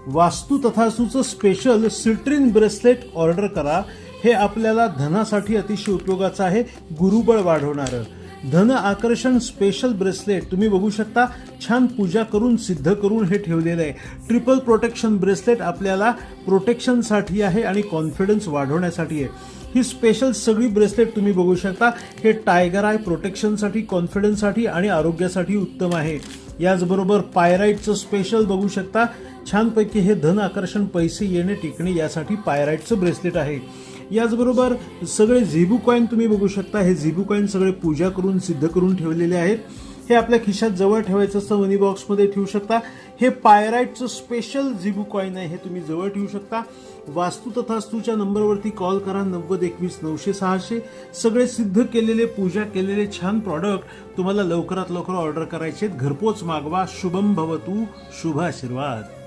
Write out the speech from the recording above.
वास्तू तथास्तूचं special citrine bracelet order करा. हे आपल्याला धनासाठी अतिशय उपयोगाचं आहे, गुरुबळ वाढवणारं. धन आकर्षण स्पेशल ब्रेसलेट तुम्ही बघू शकता. छान पूजा करून सिद्ध करून हे ठेवलेलं आहे. ट्रिपल प्रोटेक्शन ब्रेसलेट आपल्याला प्रोटेक्शनसाठी आहे आणि कॉन्फिडन्स वाढवण्यासाठी आहे. ही स्पेशल सगळी ब्रेसलेट तुम्ही बघू शकता. हे टायगर आय प्रोटेक्शनसाठी, कॉन्फिडन्ससाठी आणि आरोग्यासाठी उत्तम आहे. याचबरोबर पायराईटचं स्पेशल बघू शकता. छानपैकी हे धन आकर्षण, पैसे येणे टिकणे यासाठी पायराईटचं ब्रेसलेट आहे. याचबरोबर सगळे झिबू कॉईन तुम्ही बघू शकता. हे झिबू कॉईन सगळे पूजा करून सिद्ध करून ठेवलेले आहेत. हे आपल्या खिशात जवळ ठेवायचं असतं, मनी बॉक्समध्ये ठेवू शकता. हे पायराईटचं स्पेशल झिबू कॉईन आहे, हे तुम्ही जवळ ठेवू शकता. वास्तू तथास्तूच्या नंबरवरती कॉल करा, 9021 900 600. सगळे सिद्ध केलेले, पूजा केलेले छान प्रॉडक्ट तुम्हाला लवकरात लवकर ऑर्डर करायचे. घरपोच मागवा. शुभम भवतु, शुभ आशीर्वाद.